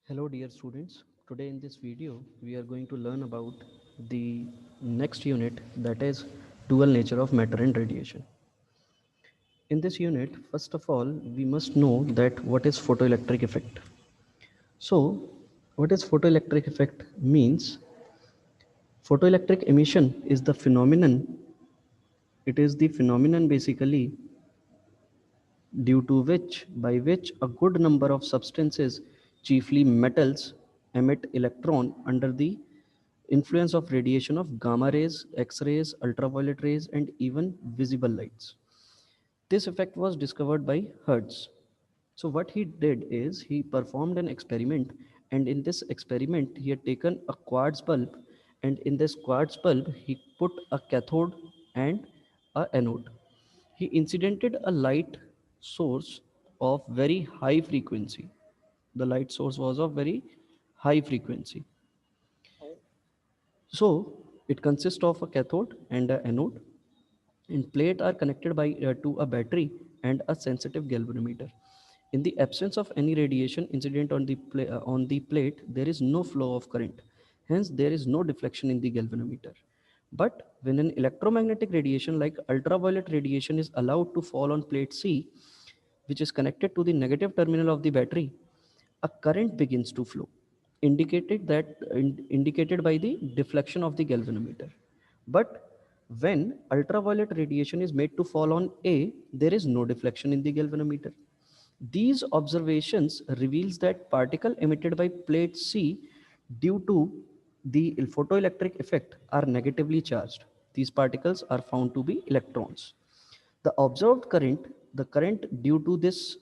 Hello dear students, today in this video we are going to learn about the next unit, that is dual nature of matter and radiation. In this unit, first of all, we must know that what is photoelectric effect. So what is photoelectric effect means? Photoelectric emission is the phenomenon, it is the phenomenon basically due to which a good number of substances, chiefly metals, emit electron under the influence of radiation of gamma rays, X-rays, ultraviolet rays, and even visible lights. This effect was discovered by Hertz. So what he did is he performed an experiment, and in this experiment he had taken a quartz bulb, and in this quartz bulb he put a cathode and a anode. He incidented a light source of very high frequency. The light source was of very high frequency. So it consists of a cathode and an anode, and plate are connected by to a battery and a sensitive galvanometer. In the absence of any radiation incident on the plate, there is no flow of current. Hence, there is no deflection in the galvanometer. But when an electromagnetic radiation like ultraviolet radiation is allowed to fall on plate C, which is connected to the negative terminal of the battery, a current begins to flow, indicated by the deflection of the galvanometer. But when ultraviolet radiation is made to fall on A, there is no deflection in the galvanometer. These observations reveals that particle emitted by plate C due to the photoelectric effect are negatively charged. These particles are found to be electrons. The observed current, the current due to this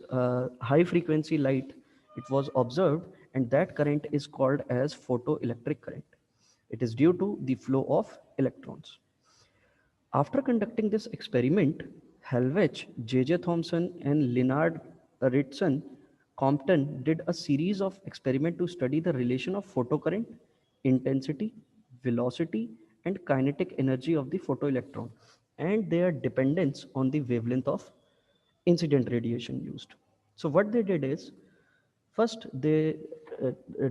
high frequency light, it was observed, and that current is called as photoelectric current. It is due to the flow of electrons. After conducting this experiment, Helvich, J.J. Thomson, and Leonard Ritson Compton did a series of experiments to study the relation of photocurrent, intensity, velocity, and kinetic energy of the photoelectron and their dependence on the wavelength of incident radiation used. So what they did is, first, they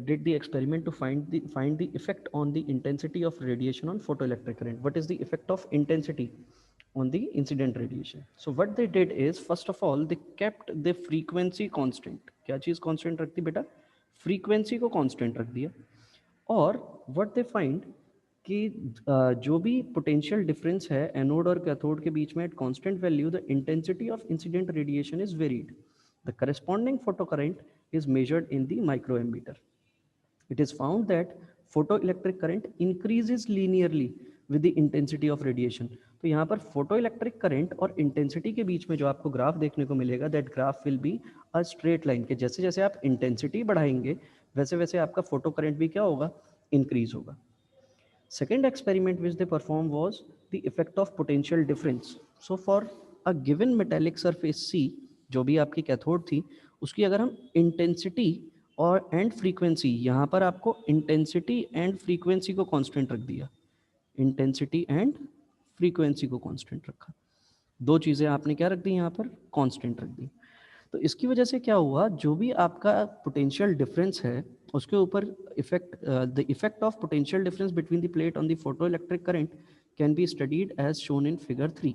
did the experiment to find the effect on the intensity of radiation on photoelectric current. What is the effect of intensity on the incident radiation? So what they did is, first of all, they kept the frequency constant. क्या चीज constant रख दी बेटा? Frequency को constant रख दिया. और what they find कि जो भी पोटेंशियल डिफरेंस है एनोड और कैथोड के बीच में at constant value the intensity of incident radiation is varied. The corresponding photocurrent is measured in the microammeter. It is found that photoelectric current increases linearly with the intensity of radiation. तो यहाँ पर photoelectric current और intensity के बीच में जो आपको graph देखने को मिलेगा, that graph will be a straight line, के जैसे जैसे आप intensity बढ़ाएंगे वैसे वैसे आपका photocurrent भी क्या होगा, increase होगा. Second experiment which they performed was the effect of potential difference. So for a given metallic surface C, जो भी आपकी कैथोड थी, उसकी अगर हम इंटेंसिटी और एंड फ्रीक्वेंसी, यहाँ पर आपको इंटेंसिटी एंड फ्रीक्वेंसी को कांस्टेंट रख दिया, इंटेंसिटी एंड फ्रीक्वेंसी को कांस्टेंट रखा, दो चीज़ें आपने क्या रख दी यहाँ पर, कांस्टेंट रख दी. तो इसकी वजह से क्या हुआ, जो भी आपका पोटेंशियल डिफरेंस है उसके ऊपर effect, the effect of potential difference between the plate on the photoelectric current can be studied as shown in figure 3.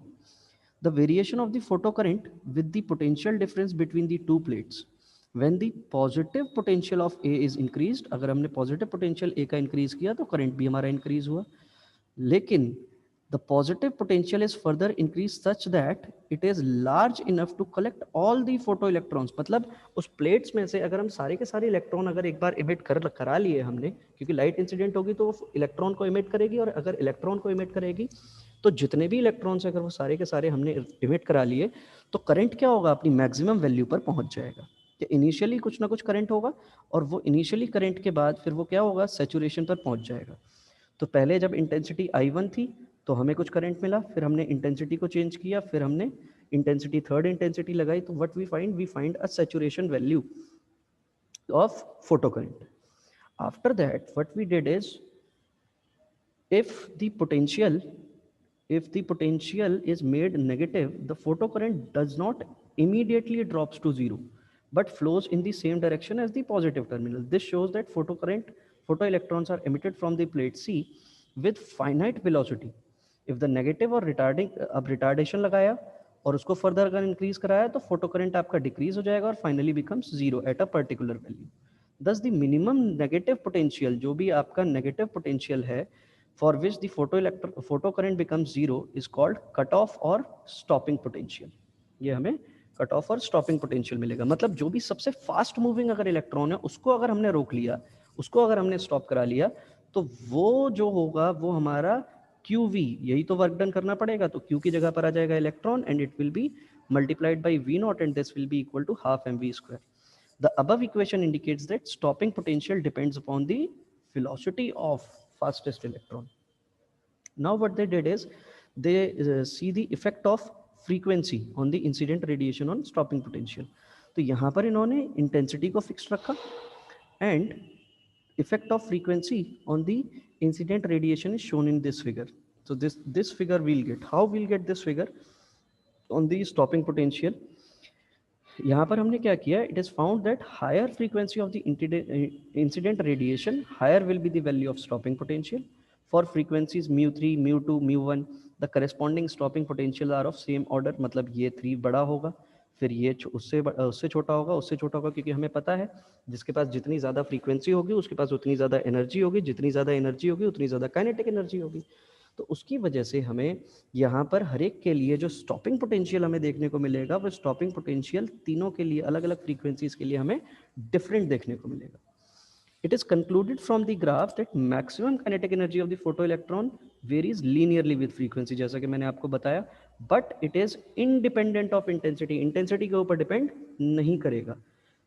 The variation of the photo current with the potential difference between the two plates when the positive potential of A is increased. अगर हमने positive potential ए का increase किया तो current भी हमारा increase हुआ. लेकिन the positive potential is further increased such that it is large enough to collect all the photoelectrons. मतलब उस प्लेट्स में से अगर हम सारे के सारे इलेक्ट्रॉन अगर एक बार इमिट करा लिए हमने, क्योंकि लाइट इंसिडेंट होगी तो वो इलेक्ट्रॉन को इमिट करेगी, और अगर इलेक्ट्रॉन को इमिट करेगी तो जितने भी इलेक्ट्रॉन्स अगर वो सारे के सारे हमने इमिट करा लिए तो करंट क्या होगा, अपनी मैक्सिमम वैल्यू पर पहुंच जाएगा. कि इनिशियली कुछ ना कुछ करंट होगा और वो इनिशियली करंट के बाद फिर वो क्या होगा, सेचुरेशन पर पहुंच जाएगा. तो पहले जब इंटेंसिटी I1 थी तो हमें कुछ करंट मिला, फिर हमने इंटेंसिटी को चेंज किया, फिर हमने इंटेंसिटी थर्ड इंटेंसिटी लगाई, तो what we find a saturation value of photo current. After that what we did is, if the potential if the potential is made negative, the photocurrent does not immediately drops to zero, but flows in the same direction as the positive terminal. This shows that photoelectrons are emitted from the plate C with finite velocity. If the negative और अब retardation लगाया और उसको further अगर increase कराया तो photo current आपका decrease हो जाएगा और finally becomes zero at a particular value. Thus the minimum negative potential, जो भी आपका negative potential है, for which the photocurrent becomes zero, is called cutoff or stopping potential. ये हमें कट ऑफ और स्टॉपिंग पोटेंशियल मिलेगा. मतलब जो भी सबसे फास्ट मूविंग अगर इलेक्ट्रॉन है उसको अगर हमने रोक लिया, उसको अगर हमने स्टॉप करा लिया, तो वो जो होगा वो हमारा QV, यही तो वर्क डन करना पड़ेगा. तो Q की जगह पर आ जाएगा electron and it will be multiplied by V nought and this will be equal to half mv square. The above equation indicates that stopping potential depends upon the velocity of fastest electron. Now what they did is they see the effect of frequency on the incident radiation on stopping potential. तो यहाँ पर इन्होंने intensity को fixed रखा and effect of frequency on the incident radiation is shown in this figure. So this figure we'll get. How we'll get this figure on the stopping potential? यहाँ पर हमने क्या किया, it is found that higher frequency of the incident radiation higher will be the value of stopping potential. For frequencies μ3 μ2 μ1 the corresponding stopping potential are of same order. मतलब ये 3 बड़ा होगा, फिर ये उससे छोटा होगा, उससे छोटा होगा, क्योंकि हमें पता है जिसके पास जितनी ज़्यादा फ्रीक्वेंसी होगी उसके पास उतनी ज़्यादा एनर्जी होगी, जितनी ज़्यादा एनर्जी होगी उतनी ज़्यादा काइनेटिक एनर्जी होगी. तो उसकी वजह से हमें यहाँ पर हर एक के लिए जो स्टॉपिंग पोटेंशियल हमें देखने को मिलेगा वो स्टॉपिंग पोटेंशियल तीनों के लिए अलग अलग फ्रीक्वेंसीज के लिए हमें डिफरेंट देखने को मिलेगा. It is concluded from the graph that maximum kinetic energy of the photoelectron varies linearly with frequency, जैसा कि मैंने आपको बताया, but it is independent of intensity. Intensity के ऊपर डिपेंड नहीं करेगा.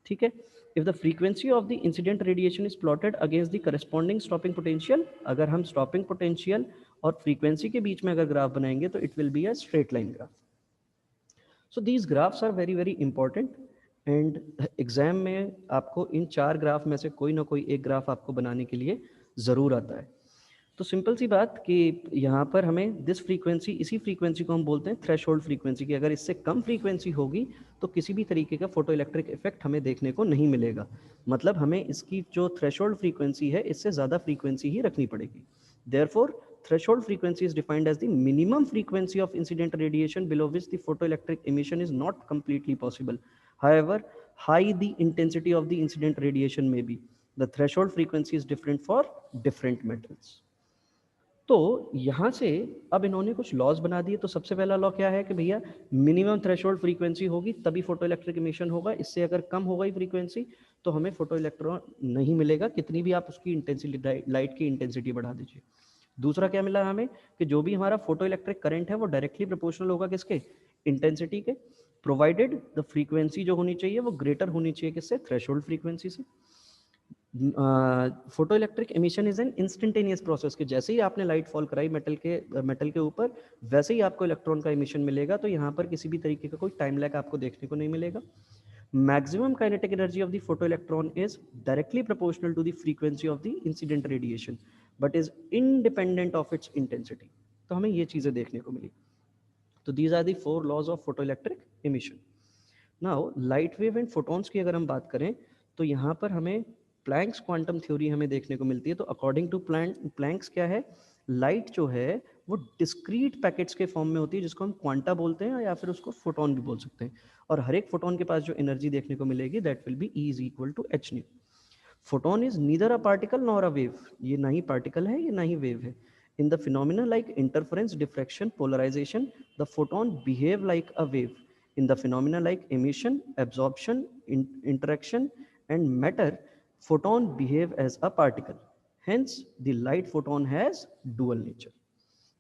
ठीक है. If the frequency of the incident radiation is plotted against the corresponding stopping potential, अगर हम stopping potential और frequency के बीच में अगर ग्राफ बनाएंगे तो it will be a straight line graph. So these graphs are very very important and exam में आपको इन 4 ग्राफ में से कोई ना कोई एक ग्राफ आपको बनाने के लिए ज़रूर आता है. तो सिंपल सी बात कि यहाँ पर हमें दिस फ्रीक्वेंसी, इसी फ्रीक्वेंसी को हम बोलते हैं थ्रेशोल्ड फ्रीक्वेंसी, की अगर इससे कम फ्रीक्वेंसी होगी तो किसी भी तरीके का फोटो इलेक्ट्रिक इफेक्ट हमें देखने को नहीं मिलेगा. मतलब हमें इसकी जो थ्रेशोल्ड फ्रीक्वेंसी है इससे ज़्यादा फ्रीक्वेंसी ही रखनी पड़ेगी. Therefore threshold frequency is defined as the minimum frequency of incident radiation below which the photoelectric emission is not completely possible. However high the intensity of the incident radiation may be, the threshold frequency is different for different metals. तो यहाँ से अब इन्होंने कुछ laws बना दिए. तो सबसे पहला लॉ क्या है कि भैया मिनिमम थ्रेशोल्ड फ्रीक्वेंसी होगी तभी फोटो इलेक्ट्रिक इमिशन होगा, इससे अगर कम हो गई फ्रीक्वेंसी तो हमें फोटो इलेक्ट्रॉन नहीं मिलेगा, कितनी भी आप उसकी इंटेंसिटी, लाइट की इंटेंसिटी बढ़ा दीजिए. दूसरा क्या मिला हमें कि जो भी हमारा फोटो इलेक्ट्रिक करंट है वो डायरेक्टली प्रोपोर्शनल होगा किसके, इंटेंसिटी के, प्रोवाइडेड द फ्रीक्वेंसी जो होनी चाहिए वो ग्रेटर होनी चाहिए किससे, थ्रेशोल्ड फ्रीक्वेंसी से. Photo electric emission is an instantaneous process, के जैसे ही आपने लाइट फॉल कराई मेटल के ऊपर वैसे ही आपको इलेक्ट्रॉन का एमिशन मिलेगा. तो यहाँ पर किसी भी तरीके का कोई टाइम लैग आपको देखने को नहीं मिलेगा. Maximum kinetic energy of the photoelectron is directly proportional to the frequency of the incident radiation, but is independent of its intensity. तो हमें ये चीज़ें देखने को मिली. तो these are the 4 laws of photoelectric emission. Now light wave and photons की अगर हम बात करें तो यहाँ पर हमें प्लैंक्स क्वांटम थ्योरी हमें देखने को मिलती है. तो अकॉर्डिंग टू प्लैंक्स क्या है, लाइट जो है वो डिस्क्रीट पैकेट्स के फॉर्म में होती है जिसको हम क्वांटा बोलते हैं या फिर उसको फोटोन भी बोल सकते हैं. और हर एक फोटोन के पास जो एनर्जी देखने को मिलेगी that will be E is equal to h nu. Photon is neither a particle nor a wave, ये ना ही पार्टिकल है ये ना ही वेव है. In the phenomena like interference, diffraction, polarisation, the photon behave like a wave. In the phenomena like emission, absorption, interaction and matter, photon behave as a particle. Hence, the light photon has dual nature.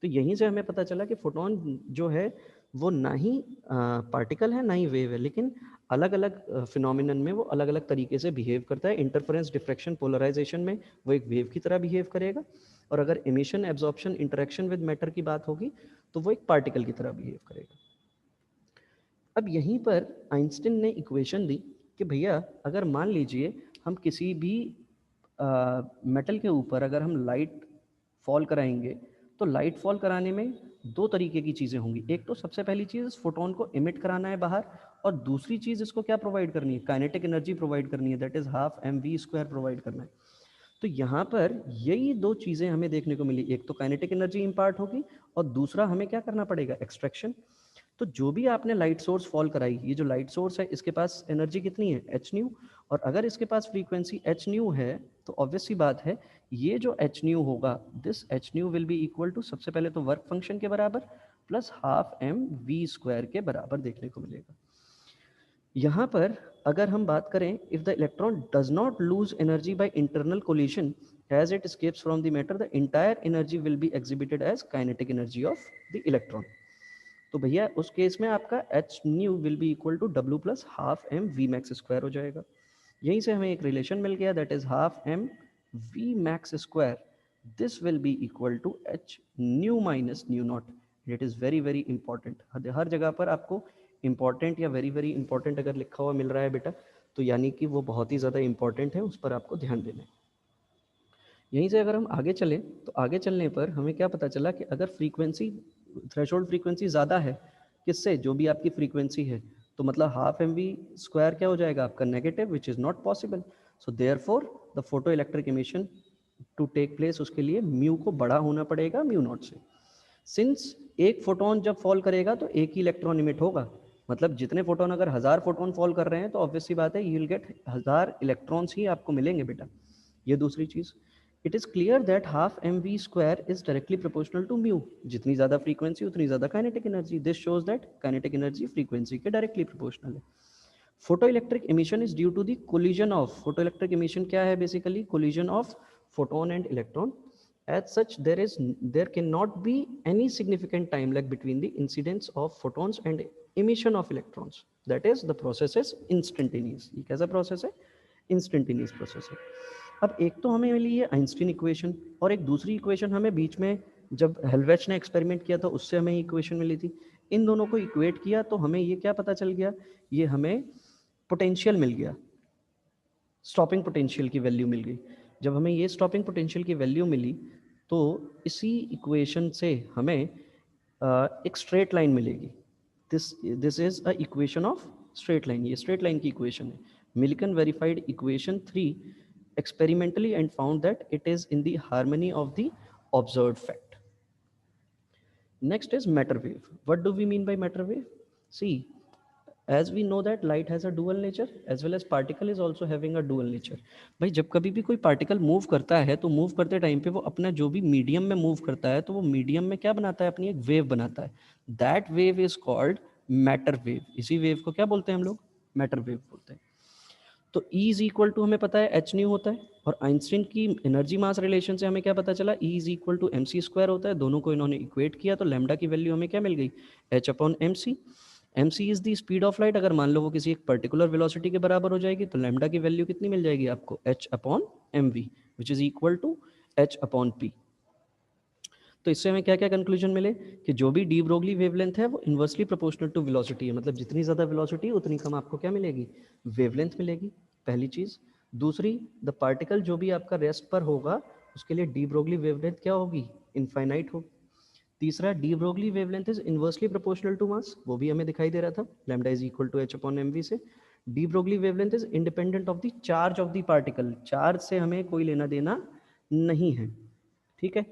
तो यहीं से हमें पता चला कि photon जो है वो ना ही पार्टिकल है ना ही वेव है, लेकिन अलग अलग फिनोमिनन में वो अलग अलग तरीके से बिहेव करता है. इंटरफेरेंस, डिफ्रैक्शन, पोलराइजेशन में वो एक वेव की तरह बिहेव करेगा, और अगर emission, absorption, interaction with matter की बात होगी तो वो एक पार्टिकल की तरह बिहेव करेगा. अब यहीं पर आइंस्टीन ने इक्वेशन दी कि भैया अगर मान लीजिए हम किसी भी मेटल के ऊपर अगर हम लाइट फॉल कराएंगे तो लाइट फॉल कराने में 2 तरीके की चीज़ें होंगी. एक तो सबसे पहली चीज़ फोटोन को इमिट कराना है बाहर, और दूसरी चीज इसको क्या प्रोवाइड करनी है, काइनेटिक एनर्जी प्रोवाइड करनी है, that is half M we square provide करना है। तो यहाँ पर यही दो चीजें हमें देखने को मिली, एक तो काइनेटिक एनर्जी इम्पार्ट होगी और दूसरा हमें क्या करना पड़ेगा, एक्सट्रैक्शन। तो जो भी आपने लाइट सोर्स फॉल कराई, ये जो लाइट सोर्स है इसके पास एनर्जी कितनी है, एच न्यू, और अगर इसके पास फ्रीक्वेंसी एच न्यू है तो ऑब्वियस सी बात है ये जो एच न्यू होगा, this h nu will be equal to सबसे पहले तो वर्क फंक्शन के बराबर plus half M we square के बराबर देखने को मिलेगा। यहाँ पर अगर हम बात करें, if the electron does not lose energy by internal collision as it escapes from the matter, the entire energy will be exhibited as kinetic energy of the electron। तो भैया उस केस में आपका H nu will be equal to W plus half M V max square हो जाएगा। यहीं से हमें एक रिलेशन मिल गया, that is half M V max square, this will be equal to H nu minus nu not. It is very very important, हर जगह पर आपको इंपॉर्टेंट या वेरी वेरी इंपॉर्टेंट अगर लिखा हुआ मिल रहा है बेटा, तो यानी कि वो बहुत ही ज़्यादा इंपॉर्टेंट है, उस पर आपको ध्यान देना है। यहीं से अगर हम आगे चलें तो आगे चलने पर हमें क्या पता चला कि अगर फ्रीक्वेंसी, थ्रेशोल्ड फ्रीक्वेंसी ज़्यादा है, किससे, जो भी आपकी फ्रीक्वेंसी है, तो मतलब हाफ एम वी स्क्वायर क्या हो जाएगा आपका, negative, which is not possible. So therefore the photo electric emission to take place, उसके लिए म्यू को बड़ा होना पड़ेगा म्यू नॉट से। सिंस एक फोटोन जब फॉल करेगा तो एक ही इलेक्ट्रॉन इमिट होगा, मतलब जितने फोटोन, अगर 1000 फोटोन फॉल कर रहे हैं तो ऑब्वियस सी बात है यू विल गेट 1000 इलेक्ट्रॉन्स ही आपको मिलेंगे बेटा। ये दूसरी चीज़, it is clear that half M we square is directly proportional to mu, जितनी ज़्यादा फ्रीक्वेंसी उतनी ज़्यादा kinetic energy, this shows that kinetic energy frequency के डायरेक्टली प्रोपोर्शनल है। Photoelectric emission is due to the collision of, photoelectric emission क्या है, basically collision of photon and electron. As such, there cannot be any significant time lag between the incidence of photons and emission of electrons. That is, the process is instantaneous. ये कैसा process है, instantaneous process है। अब एक तो हमें मिली है Einstein equation, और एक दूसरी इक्वेशन हमें बीच में जब हेल्वेच ने एक्सपेरिमेंट किया था उससे हमें इक्वेशन मिली थी। इन दोनों को इक्वेट किया तो हमें ये क्या पता चल गया, ये हमें पोटेंशियल मिल गया, स्टॉपिंग पोटेंशियल की वैल्यू मिल गई। जब हमें ये स्टॉपिंग पोटेंशियल की वैल्यू मिली तो इसी इक्वेशन से हमें एक स्ट्रेट लाइन मिलेगी। This is a equation of straight line, ये स्ट्रेट लाइन की इक्वेशन है। Millikan verified equation 3 experimentally and found that it is in the harmony of the observed fact. Next is matter wave. What do we mean by matter wave? See, as we know that light has a dual nature as well as particle is also having a dual nature। भाई जब कभी भी कोई particle move करता है तो move करते time पे वो अपना जो भी मीडियम में मूव करता है तो वो मीडियम में क्या बनाता है, अपनी एक वेव बनाता है। That wave is called matter wave. इसी वेव को क्या बोलते हैं हम लोग, मैटर वेव बोलते हैं। तो E इज इक्वल टू हमें पता है एच न्यू होता है, और आइंस्टीन की एनर्जी मास रिलेशन से हमें क्या पता चला, E is equal to m c square होता है। दोनों को इन्होंने इक्वेट किया तो लैम्डा की वैल्यू हमें क्या मिल गई, h upon m c. M c is the speed of light, अगर मान लो वो किसी एक पर्टिकुलर वेलोसिटी के बराबर हो जाएगी तो लैम्डा की वैल्यू कितनी मिल जाएगी आपको, h upon M v, which is equal to H upon p. तो इससे हमें क्या क्या कंक्लूजन मिले कि जो भी डी ब्रोगली वेवलेंथ है वो इन्वर्सली प्रोपोर्शनल टू वेलोसिटी है, मतलब जितनी ज़्यादा वेलोसिटी उतनी कम आपको क्या मिलेगी, वेवलेंथ मिलेगी, पहली चीज़। दूसरी, द पार्टिकल जो भी आपका रेस्ट पर होगा उसके लिए डी ब्रोगली वेवलेंथ क्या होगी, इनफाइनाइट होगी। तीसरा, de Broglie wavelength is inversely proportional to mass, वो भी हमें दिखाई दे रहा था, lambda is equal to H upon M V से। De Broglie wavelength is independent of the charge of the particle, charge से हमें कोई लेना देना नहीं है, ठीक है।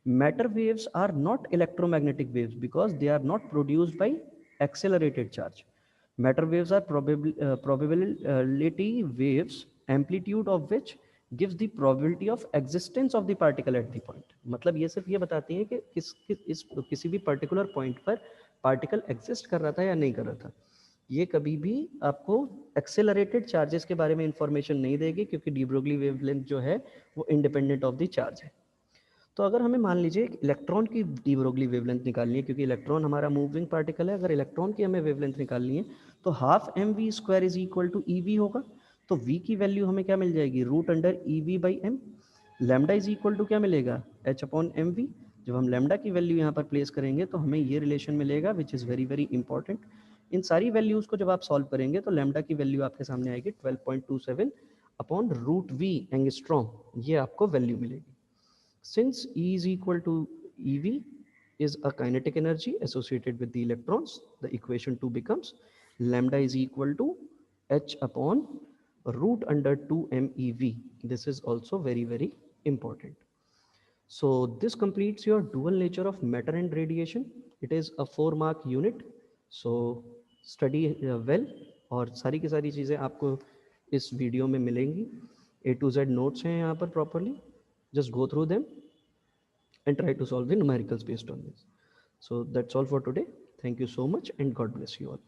Matter waves are not electromagnetic waves because they are not produced by accelerated charge. Matter waves are probability waves, amplitude of which gives the probability of existence of the particle at the point। मतलब ये सिर्फ ये बताती है कि किसी भी particular point पर पार्टिकल एग्जिस्ट कर रहा था या नहीं कर रहा था। ये कभी भी आपको एक्सेलरेटेड चार्जेस के बारे में इंफॉर्मेशन नहीं देगी, क्योंकि डी ब्रोगली वेवलेंथ जो है वो इंडिपेंडेंट ऑफ द चार्ज है। तो अगर हमें मान लीजिए इलेक्ट्रॉन की डी ब्रोगली वेवलेंथ निकालनी है, क्योंकि इलेक्ट्रॉन हमारा मूविंग पार्टिकल है, अगर इलेक्ट्रॉन की हमें वेवलेंथ निकालनी है तो half M we square is equal to e v होगा। तो वी की वैल्यू हमें क्या मिल जाएगी, root under e v by m. Lambda is equal to क्या मिलेगा, एच अपॉन एम वी। जब हम लैम्डा की वैल्यू यहाँ पर प्लेस करेंगे तो हमें ये रिलेशन मिलेगा, which is very very important. इन सारी वैल्यूज़ को जब आप सॉल्व करेंगे तो लैम्डा की वैल्यू आपके सामने आएगी 12.27 अपॉन रूट वी एंगस्ट्रॉम, ये आपको वैल्यू मिलेगी। Since E is equal to EV is a kinetic energy associated with the electrons, the equation 2 becomes lambda is equal to h upon root under 2 MeV. This is also very, very important. So this completes your dual nature of matter and radiation. It is a 4 mark unit. So study well, और सारी की सारी चीज़ें आपको इस video में मिलेंगी. A to Z notes हैं यहाँ पर properly. Just go through them and try to solve the numericals based on this. So that's all for today. Thank you so much and God bless you all.